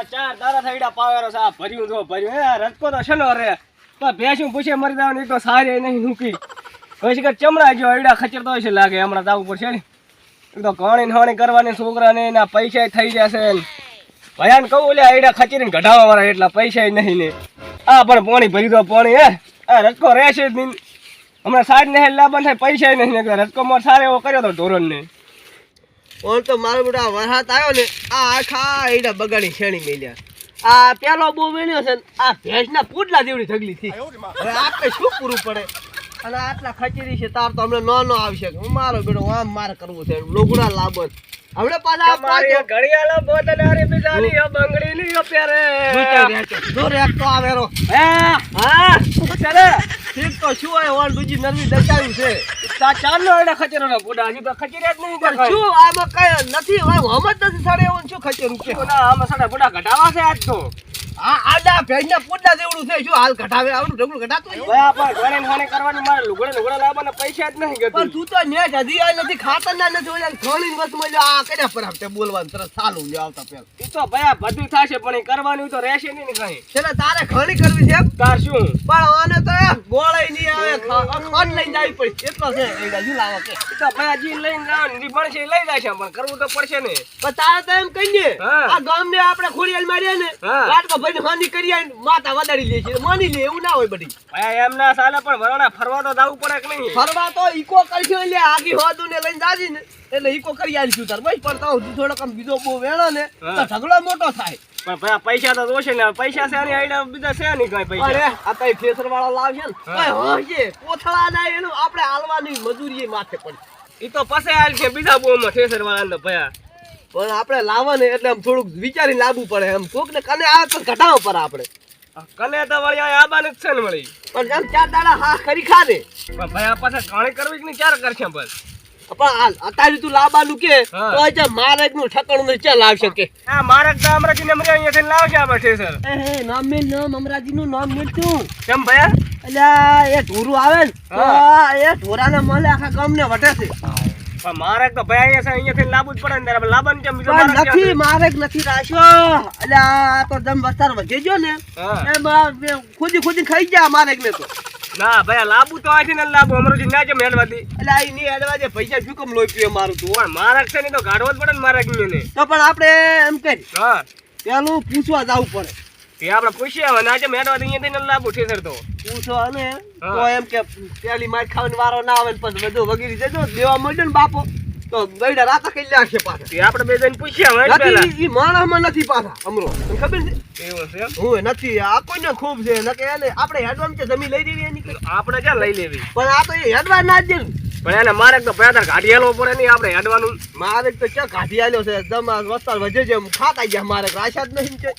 ચાર દાડા થઈડા પાવેરો સા ભર્યું જો ભર્યું હે રટકો તો છનો રે તો ભેંસું પૂછે મરી જવાની તો સારી નહીં નુકી પછી કે ચમડા જો એડા ખચર તો છે લાગે હમણાં જાવું પડશે ને તો ઘણી હોણી કરવાની છોકરાને એના પૈસા થઈ જશે ને ભયાન કહું ઓલે એડા ખચરીને ઘટાવા વાળા એટલા પૈસા નહીં ને આ પણ પાણી ભરી દો પાણી હે આ રટકો રહેશે જ નહીં હમણાં સાઈડ ને લાવવાનું થાય પૈસા નહીં ને રટકો માં સારો એવો કર્યો તો ઢોરણ ને ઓન તો મારો બેટા વરસાદ આવ્યો ને આ આખા એડા બગાડી છેણી મેલ્યા આ પેલો બહુ વેણ્યો છે ને આ ભેંસના પૂડલા જેવડી ઢગલી થી હવે આપણે શું પૂરું પડે અને આટલા ખચરી છે તાર તો હમણાં નો આવશે મારો બેટો આમ મારે કરવું છે લોગડા લાભ હમણાં પાછા ઘડિયાળો બોતલારી બિચારી બંગડી ની અત્યારે જો રેક તો આવેરો હા ચાલે ઠીક તો શું હોય ઓન બીજી નરમી દચાવ્યું છે ચાલો એડા ખચરો ને બોડા હજી તો ખચરી જ નહીં પણ શું આમાં કઈ નથી હોય હમ જ નથી સાડે એવું શું ખચરું છે ના આમાં સાડા બોડા ઘટાવા છે આજ તો આ આડા ભેંસના પૂડલા જેવડું છે શું હાલ ઘટાવે આવડું ઢગલું ઘટાતું ભયા પણ ઘણે કરવાની મારે લુગડે લાવવાના પૈસા જ નહીં ગતું પણ તું તો નેટ હજી આ નથી ખાતર ના નથી ઓલા ઘણી વસ્તુમાં જો આ કર્યા પર આપતે બોલવાનું તરત ચાલુ લ્યો આવતા પેલા ઈ તો ભયા બધું થાશે પણ એ કરવાનું તો રહેશે નહીં ને કઈ છેલ્લે તારે ઘણી કરવી છે તાર શું પણ આને તો ગોળાઈ નહીં આવે ખાન લઈને જાવી પડશે એટલો છે એડા શું લાવો કે ઈ તો ભયા જી લઈને જાવ ને પણ છે લઈ જાય છે પણ કરવું તો પડશે ને પણ તારે તો એમ કહીને આ ગામ ને આપણે ખોડિયાલ માર્યા ને રાતમાં ભાઈ હાની કરી માતા વડાડી લે છે માની લે એવું ના હોય બધી ભયા એમ ના ચાલે પણ વરાણા ફરવા તો જાવું પડે કે નહીં ફરવા તો ઈકો કરશે એટલે આગી હોદું ને લઈને જાજી ને એટલે ઈકો કરી આવીશું તાર બસ પણ તો થોડો કમ બીજો બહુ વેણો ને તો ઢગલો મોટો થાય પણ ભયા પૈસા તો જોશે ને પૈસા છે ને આઈડા બીજા છે નહીં કઈ પૈસા અરે આ કઈ ફેસર વાળો લાવશે ને કઈ હોજે કોથળા ના એનું આપણે હાલવાની મજૂરી માથે પડી ઈ તો પસે હાલ છે બીજા બોમાં ઠેસર વાળા ને ભયા પણ આપણે લાવવાને એટલે આમ થોડુંક વિચારી લાવવું પડે એમ કોક ને કને આવે તો ઘટાવો પર આપણે કને તો વળી આબાને જ છે ને વળી પણ એમ ચાર દાડા હા કરી ખાને પણ ભયા પાસે ઘણી કરવી કે નહીં ચાર કરશે બસ પણ હાલ અત્યારે તું લાવવાનું કે તો આજે મારેક નું ઠકણું ને ચાલ આવશે કે હા મારેક તો અમરાજી ને અમરે અહીંયા થઈને લાવશે આ ઠેસર એ નામ મે નામ અમરાજી નું નામ મેળતું કેમ ભયા એટલે એ ઢોરું આવે ને તો એ ઢોરાને મળે આખા ગામ ને વટે છે પણ મારેક તો ભયા અહીંયા થઈને લાવવું જ પડે ને તારે લાવવાનું કેમ બીજો નથી મારેક નથી રાખ્યો એટલે આ તો દમ વસ્તાર વધી ગયો ને એમ ખુદી ખાઈ ગયા મારેક ને તો ના ભયા લાવવું તો આથી ને લાવવું અમરોજી ના જેમ હેડવાથી એટલે આ ની હેડવા જે પૈસા શું કમ લોહી પીએ મારું તું પણ મારેક છે ને તો ગાડવો જ પડે ને મારેક ને તો પણ આપણે એમ કરી હા પેલું પૂછવા જવું પડે એ આપણે પૂછીએ હવે ના જેમ હેડવાથી અહીંયા થઈને લાવવું ઠેસર તો પૂછવા ને તો એમ કે પેલી માર ખાવાનો વારો ના આવે ને પછી બધું વગેરે દેજો દેવા મળ્યો ને બાપો તો ગઈડા રાતા કઈ લાગશે પાછા એ આપણે બે જઈને પૂછીએ હવે પહેલા ઈ માણસમાં નથી પાછા અમરો તને ખબર છે એવું છે હું નથી આ કોઈને ખૂબ છે નકે એને આપણે હેડવામ છે જમીન લઈ લેવી એની આપણે ક્યાં લઈ લેવી પણ આ તો એ હેડવા ના જ દે પણ એને મારે તો પેદાર કાઢી આલવો પડે નહીં આપણે હેડવાનું મારે તો ક્યાં કાઢી આલ્યો છે દમા વસ્તાર વધે છે ખાતા ગયા મારે રાશા જ નહીં છે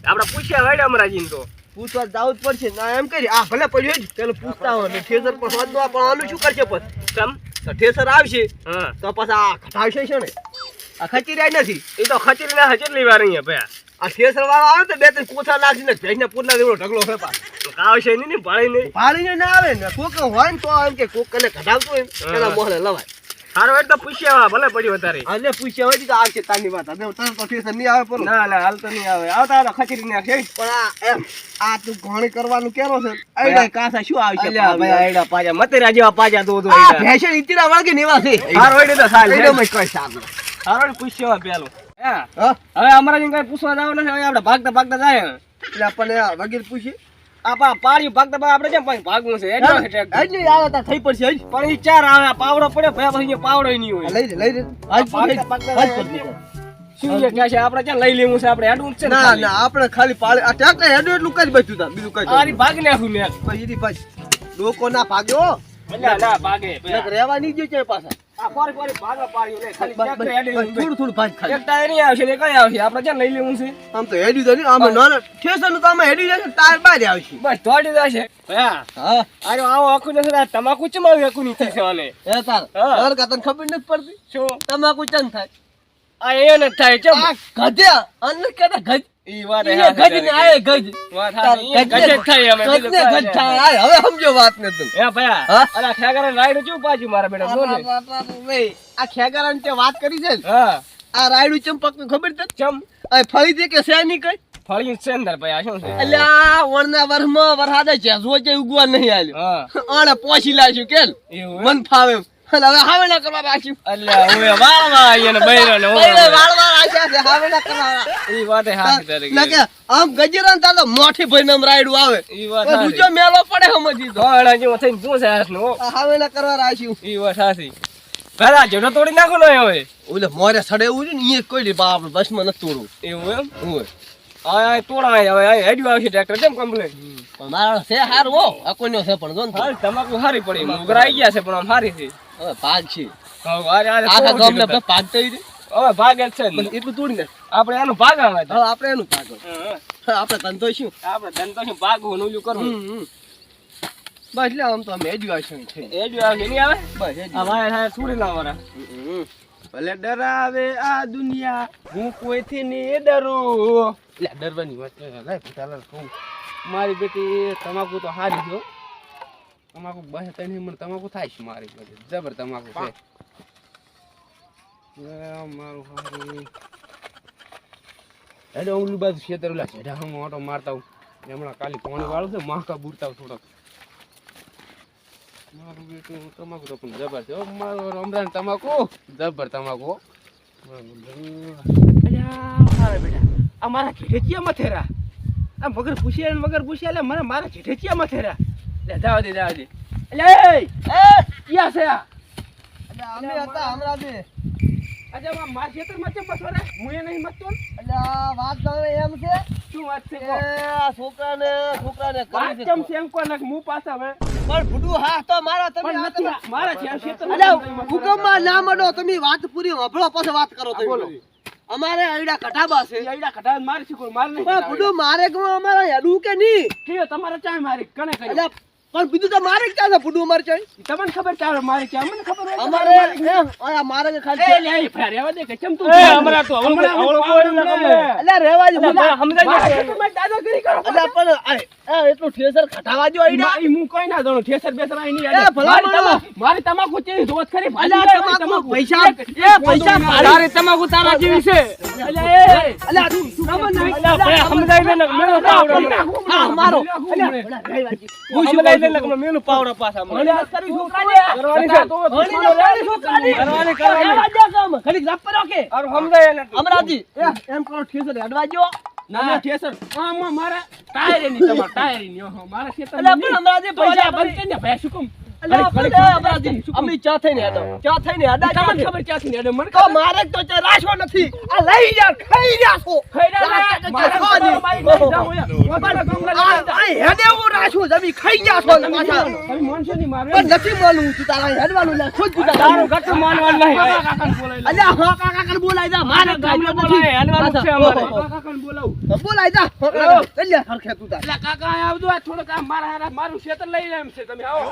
આપણે પૂછ્યા હોય અમરાજીને તો પૂછવા જવું જ પડશે ના એમ કરી આ ભલે પડ્યો જ પેલું પૂછતા હોય ને ઠેસર પર વધવા પણ આનું શું કરશે પછી કેમ તો ઠેસર આવશે હા તો પછી આ ઘટાવશે છે ને આ ખચી રહ્યા નથી એ તો ખચરી ના કેટલી વાર અહીંયા ભયા આ ઠેસર વાળો આવે તો બે ત્રણ કોથળા નાખીને ભેંસને પૂરના જેવડો ઢગલો હોય પાછો આવશે નહીં ને ભાળી નહીં ભાળીને ના આવે ને કોક હોય ને તો એમ કે કોક કને ઘટાવતો હોય ને એના મોહલે લવાય સારું એટલે તો પૂછ્યા ભલે પડ્યું અત્યારે અને પૂછ્યા હોય તો આવશે તારની વાત હવે તરત તો ઠેસર નહીં આવે પણ ના હાલ તો નહીં આવે આવતા તો ખચરી નાખે પણ આ એમ આ તું ઘણી કરવાનું કેરો છે આઈડા કાસા શું આવશે ભાઈ આઈડા પાજા મતેરા જેવા પાજા દો આ ભેંસે ઈતરા વળગે નેવા છે સારું હોય તો સાલ એનો મય કોઈ સાલ સારું પૂછ્યો પેલો હા હવે અમારા કઈ પૂછવા જવાનું નથી હવે આપણે ભાગતા જાય એટલે આપણને વગેરે પૂછી આપા પાડ્યું ભાગતા આપણે કેમ ભાગવું છે એટલે આવે તા થઈ પડશે પણ ઈ ચાર આવે પાવડો પડે ભયા પછી પાવડો નહીં હોય લઈ લે આજ શું છે કે છે આપણે ક્યાં લઈ લેવું છે આપણે હેડવું છે ના ના આપણે ખાલી પાળે આ ટ્રેક્ટર હેડું એટલું કરી બચ્યું તા બીજું કઈ આરી ભાગ નાખું ને પછી ઈડી પછી લોકો ના ભાગ્યો એટલે ના ભાગે એક રહેવા નહીં જો છે પાછા આ ફોરી ભાગા પાડ્યું ને ખાલી ટ્રેક્ટર હેડી થોડું થોડું ભાગ ખાલી એક ટાયર નહીં આવશે ને કઈ આવશે આપણે ક્યાં લઈ લેવું છે આમ તો હેડી તો નહીં આમ ના ઠેસર નું તો આમ હેડી જશે ટાયર બહાર આવશે બસ દોડી જશે ભયા હા આરો આવો આખું નથી તમાકુ ચમાવી આખું નહીં થશે આને એ તાર ઘર કા તને ખબર નથી પડતી શું તમાકુ ચન થાય આ એ ન થાય ચમ આ ગધ્યા અન કેતા ગધ ઈ વાત એ ગધ ને આય ગધ વાત હા ગજ જ થાય અમે ગધ ને ગધ થાય આય હવે સમજો વાત ને તું એ ભયા અલા ખેગરા રાઈડ ચૂ પાછું મારા બેટા બોલે ભાઈ આ ખેગરાન તે વાત કરી છે ને હા આ રાયડું ચંપક ખબર તને ચમ આ ફળી દે કે છે ની કઈ ફળિયું છે અંદર ભાઈ આ શું છે અલ્યા વણના વરમાં વરસાદે જેઝો જે ઉગવા નહીં આલ્યો હા આને પોછી લાગ્યું કેલ એવું મન ફાવે અને હવે હાવે ના કરવા રાખ્યું અલ્યા ઓય વાળવા આઈને બૈરો ને પहिले વાળવા રાખ્યા છે હાવે ના કરવા ઈ વાતે હાથ તારે ના કે આમ ગજેરા તા તો મોઠી ભઈને આમ રાયડું આવે ઈ વાત પણ રૂચો મેલો પડે સમજી તો હાડા જેવો થઈને શું છે હાસનો આ હાવે ના કરવા રાખ્યું ઈ વાત સાચી પેલા જેનો તોડી નાખો ને હવે ઓલે મોરે સડે એવું છે ને એ કોઈ દી બાપ બસમાં ન તોડું એવું એમ ઓય આ તોડાય હવે આ હેડ્યું આવશે ટ્રેક્ટર કેમ કમ્પ્લીટ પણ મારા છે હારું હો આ કોઈનો છે પણ જો ને હાલ તમાકુ હારી પડી મુગરા આવી ગયા છે પણ આમ હારી છે હવે ભાગ છે હવે આરે આખા ગામને બધા ભાગ થઈ રે હવે ભાગે જ છે ને. પણ એટલું તોડી નાખ આપણે એનું ભાગ આવે હવે આપણે એનું ભાગ હા આપણે ધંધો શું આપણે ધંધો શું ભાગવું ને ઓલું કરવું બસ એટલે આમ તો અમે એજ્યુકેશન થઈ હેડ્યું આવશે નહીં આવે બસ આ વાય હાય છોડી ના વાળા ભલે ડરાવે આ દુનિયા હું કોઈથી નહીં ડરું એટલે ડરવાની વાત લાય પુતાલા કહું મારી બેટી તમાકુ તો હારી ગયો તમાકુ બસ તને મને તમાકુ થાય છે મારી બેટી જબર તમાકુ છે મારું હારી હેડો ઓલું બાજુ ખેતર ઓલા છેડા હું ઓટો મારતા હું હમણાં કાલી પાણી વાળું છે માકા બુરતા થોડોક મારું બેટું તમાકુ તો પણ જબર છે મારો રમરાન તમાકુ જબર તમાકુ અલ્યા બેટા આ મારા ઘેઠિયા મથેરા આ મગર પૂછ્યા એટલે મને મારા ઘેઠિયા મથેરા લે જાવ દે એટલે એ ક્યાં છે આ અમે હતા હમણાં બે અચ્છા માર ખેતરમાં કેમ બસો રે હું એ નહીં મતતો એટલે વાત કરે એમ છે શું વાત છે એ છોકરાને વાત કેમ છે એમ કોને હું પાછા હવે પણ ભૂડું હા તો મારા તમે મારા ખેતર અલ્યા હુકમમાં ના મડો તમે વાત પૂરી હંભળો પછી વાત કરો તમે અમારે આઈડા કટાબા છે આઈડા કટાબા મારે છે કોઈ માર નહીં પણ ભૂડું મારે ગો અમારા હેડું કે નહીં કે તમારે ચાય મારી કને કરી અલ્યા પણ બીજું તો મારે ક્યાં છે ભૂડું મારે ચાય તમને ખબર ચાલે મારે ક્યાં મને ખબર હોય અમારે આ મારે કે ખાલી લે લે ફેર રેવા દે કે કેમ તું એ અમારા તો આવળો બોલ ના કમે અલ્યા રેવા દે સમજાય તમે દાદાગીરી કરો અલ્યા પણ અરે એટલું ઠેસર ખટાવા જો આઈડા હું કોઈ ના જાણું ઠેસર બેસર આઈ નહીં એ ભલા મારી તમાકુ ચેવી જોત ખરી અલ્યા તમાકુ પૈસા એ પૈસા તારે તમાકુ તારા જેવી છે અલ્યા તું ખબર નહીં અલ્યા સમજાય દે ને મેરો પાવડો હા મારો અલ્યા હું સમજાય દે ને મેનો પાવડો પાછા મને કરી છોકરાને કરવાની છે તો કરવાની ખાલી જપ કરો કે અરે સમજાય ને અમરાજી એમ કરો ઠેસર અડવા જો ના ઠેસર આમાં મારા ટાયર ની તમાર ટાયર ની મારા ખેતર અલ્યા પણ અમરાજી પૈસા બંધ કરીને ભાઈ શું અમે ચા થઈને હેડા તમને ખબર ચા થઈને હેડા મને તો મારે તો ચા રાશો નથી આ લઈ યાર ખાઈ રાશો હેડે હું રાશો જમી ખાઈ ગયા છો પાછા તમે માનશો ની મારે પણ નથી માનું તું તારા હેડવાનું લે ખુદ તું તારો ગટ માનવાનું નહીં કાકાને બોલાય અલ્યા હા કાકાને બોલાય જા મારે ગામનો નથી હેડવાનું છે અમારે કાકાને બોલાવ બોલાય જા એટલે હરખે તું તાર કાકા આવજો થોડું કામ મારા મારું ક્ષેત્ર લઈ એમ છે તમે આવો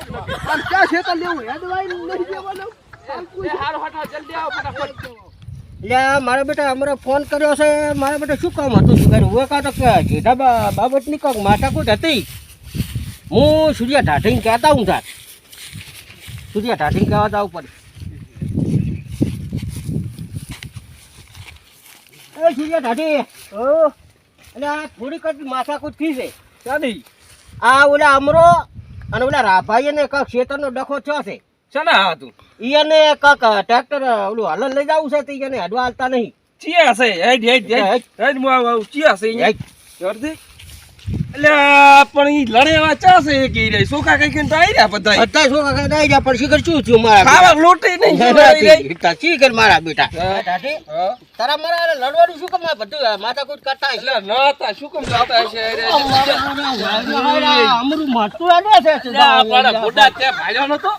ક્યાં ખેતર લેવું હેડવાઈ નહીં દેવાનું એ હારો હટા જલ્દી આવો ફટાફટ એટલે મારા બેટા અમારે ફોન કર્યો છે મારા બેટા શું કામ હતું શું કર્યું હું કાં તો કીધા બાબતની કોઈક માથાકૂટ હતી હું સૂર્યા ઢાઢીને કહેતા હું તાર સૂર્યા ઢાઢીને કહેવા જવું પડે એ સૂર્યા ઢાઢી એટલે આ થોડીક જ માથાકૂટ થઈ છે સાદી આ ઓલા અમરો અને ઓલા રાભાઈ ને કાંક ખેતરનો ડખો થયો છે સના હતું ઈયાને કાંક ટ્રેક્ટર ઓલું હાલન લઈ જવું છે તો ઈયાને હડવા હાલતા નહીં ચિયા છે હેડ મુ આવ ચિયા છે જર્દી એટલે પણ ઈ લડે એવા ચા છે કે રે સોકા કઈ કઈ તો આઈ રહ્યા બધા બધા શું કાકા દઈ જા પણ શીખર શું થયું મારા ખાવા લોટી નહીં શીખર મારા બેટા દાદી તારા મારા લડવાનું શું કામ બધું માથાકૂટ કરતા એટલે ના તા શું કેમ જાતા છે રે અમરું માટું આને છે આપણા બુડા તે ભાળ્યો નતો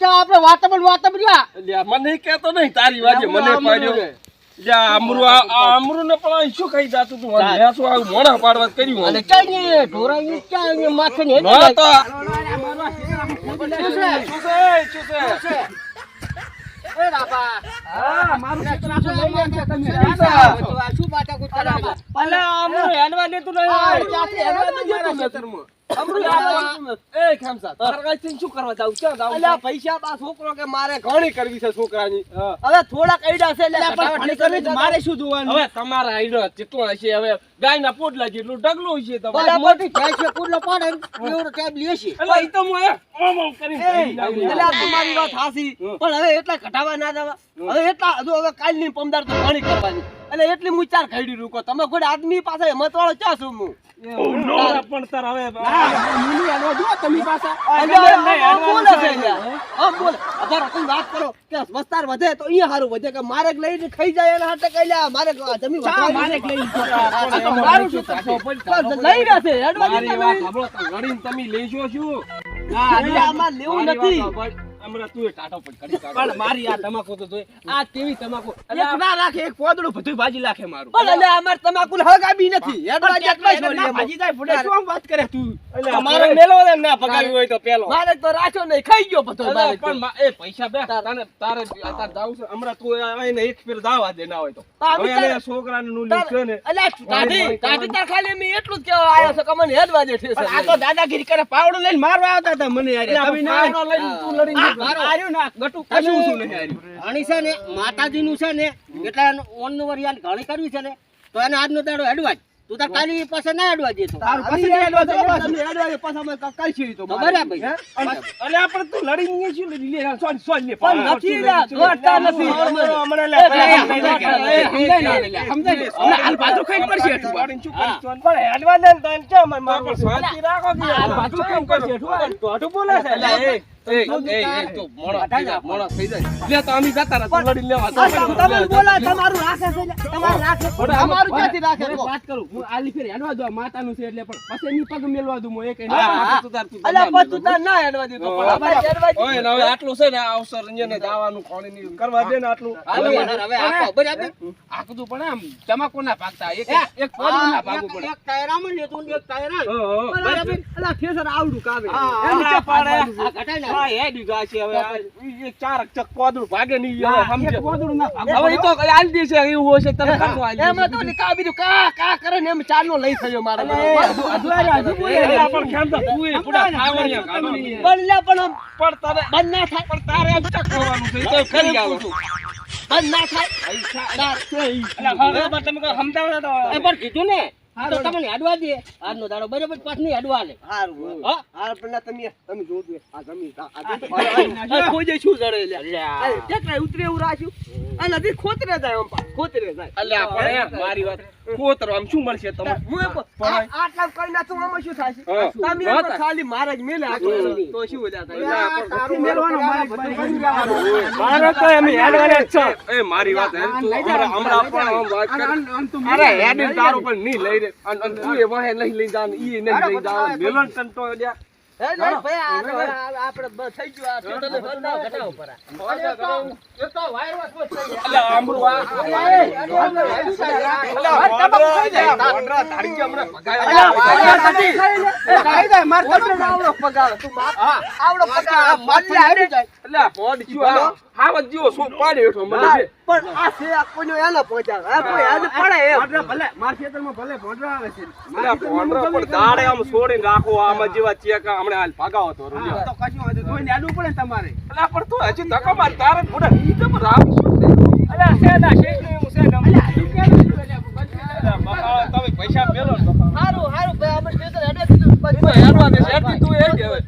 આપણે વાત રહ્યા એટલે મને કહેતો નહીં તારી વાજે મને પાડ્યો જા અમરુ ને પણ શું કહી જાતું તું મેં શું આવું મોણા પાડવા કર્યું અને ચાઈ ઢોરાઈ ચાઈ માથે ને ના તો એ રાબા હા મારું ક્ષેત્ર આખું લઈ લે છે તમે શું માથાકૂટ કરાવે અલા અમરુ હેડવા દેતું નહીં ચાથી હેડવા દેતું મારા ક્ષેત્રમાં એ ખેમસા તારા કાંઈ શું કરવા જાવ ક્યાં જાવ અલ્યા પૈસા બા છોકરો કે મારે ઘણી કરવી છે છોકરાની હવે થોડાક આઈડા છે એટલે પણ ઘણી કરવી મારે શું જોવાનું હવે તમારા આઈડો જેટલો હશે હવે ગાયના પોટલા જેટલું ઢગલું હશે તમારે બસ મોટી ભેંસ છે પૂરલો પાડે ને એવડો ટાઈમ લે છે એટલે ઈ તો હું ઓમ ઓમ કરીને એટલે આ તમારી વાત હાસી પણ હવે એટલા ઘટાવા ના દેવા હવે એટલા હવે કાલની પમદાર તો ઘણી કરવાની એટલે એટલી હું ચાર ખાડી રૂકો તમે કોઈ આદમી પાસે હિંમત વાળો ક્યાં છું હું પણ તાર હવે મુની આલો જો તમે પાછા બોલે છે અહીંયા બોલે અધારો તમે વાત કરો કે વસ્તાર વધે તો અહીંયા સારું વધે કે મારે લઈને ખાઈ જાય એના હાથે કઈ લ્યા મારે જમી મારે લઈ મારું શું લઈ રહ્યા છે મારી વાત સાંભળો તો ગણીને તમે લેજો શું આમાં લેવું નથી હમણાં તું ટાટો પણ કરી પણ મારી આ તમાકુ તો જોઈ આ કેવી તમાકુ એક ના રાખે એક પોદડું બધું ભાજી નાખે મારું પણ એટલે અમાર તમાકુ હગાબી નથી હેડવા જેટલા છોડી ભાજી જાય ફોડે શું વાત કરે તું તમારે મેલો ને ના પગાવી હોય તો પેલો મારે તો રાખ્યો નહીં ખાઈ ગયો બધો મારે પણ એ પૈસા બે તારે તારે જાવ છે હમણાં તું આવીને એક ફેર દાવા દે ના હોય તો હવે એને છોકરાને નું લીધું છે ને એટલે દાઢી તાર ખાલી મેં એટલું જ કેવા આવ્યો છે કે મને હેડવા દે છે આ તો દાદાગીરી કરે પાવડો લઈને મારવા આવતા હતા મને યાર તમે ના પાવડો લઈને તું લડીને મારો આર્યો ના ગટુ કશું શું નહીં આર્યું આણી છે ને માતાજીનું છે ને એટલે ઓનનું વરિયાન ઘણી કરવી છે ને તો એને આજનો દાડો હેડવા જ તું તાર કાલી પાસે ના હેડવા દેતો તાર પાસે હેડવા દે તમે હેડવા દે પછી અમે કાઈ છે તો બરાબર અરે આપણે તું લડીને શું લે સોન સોન લે પણ નથી લા દોડતા નથી હમણાં લે સમજાય હાલ બાજુ ખાઈ પડશે પણ હેડવા દે ને તો એમ કેમ મારું શાંતિ રાખો કે હાલ બાજુ ખાઈ પડશે ટોટું બોલે છે તો મોણો થઈ જાય લે તો અમે જતા રહ્યા તું લડી લેવા તમે બોલા તમારું રાખે છે તમારું રાખે તમારું ક્યાંથી રાખે એક વાત કરું હું આલી ફેર હેડવા દો માતાનું છે એટલે પણ પછી ની પગ મેલવા દઉં હું એક અલ્યા પણ તું ના હેડવા દે તો પણ અમારે હેડવા દે ઓય હવે આટલું છે ને આ અવસર ને દાવાનું ખાણી ની કરવા દે ને આટલું હવે આખો બરાબર આખું પણ આમ તમાકુ ના ભાગતા એક પોદું ના ભાગવું પડે એક ટાયરામાં લેતું એક ટાયરા બરાબર અલ્યા ઠેસર આવડું કાવે એમ ના પાડે આ ઘટાઈ હા હેડી ગા છે હવે એક ચાર ચક કોદડું ભાગે નહીં હવે સમજે પોદું ના ભાગ હવે ઈ તો આલી દે છે એવું હોય છે તને કાકો આલી એમાં તો કા બીજું કા કરે ને એમ ચારનો લઈ થયો મારે પણ ખેમતા તું એ પુડા ખાવણિયા કાઢવાની બલ્લા પણ પણ તારે બંધ ના થાય પણ તારે એમ ચક કરવાનું છે તો ખરી આવો બંધ ના થાય એટલે હવે તમે કોઈ સમજાવતા તો એ પણ કીધું ને તો તમને હેડવા દે આજનો દાડો બરાબર પાછ નહીં હેડવા લે હારું હા હાર પણ તમે જોજો આ જમી આ કોઈ જઈ શું જડે લે કેટલા ઉતરે એવું રાખ્યું આ નદી ખોતરે જાય આમ ખોતરે જાય અલ્યા પણ યાર મારી વાત કોતરો આમ શું મળશે તમને આટલા કઈ ના તો આમાં શું થાય તમે એક ખાલી મારે જ મેલે તો શું વજા થાય મારે તો એમ હેડવાને જ છે એ મારી વાત હે તું હમણાં પણ આમ વાત કર અરે હેડી તારો પણ નહીં લઈ રે અને તું એ વાહે નહીં લઈ જાન ઈ નહીં લઈ જાન મેલન ટંટો લ્યા હે નહીં ભાઈ આપણે બસ થઈ ગયું આ ટોટલ બંધ ઘટાવ પર એ તો વાયરસ થઈ જાય અલ્યા આમરું છોડીને રાખો આમાં જેવા ચેક હમણાં હાલ ભાગાવો તો તમારે પણ તું હજી ધક્કો માર તારે મોઢા ઈ તો રામ શું છે અલ્યા સેના શેકલી હું છે તમે પૈસા મેલો હારું ભાઈ આપણે હેડવા દે તું એ જ હવે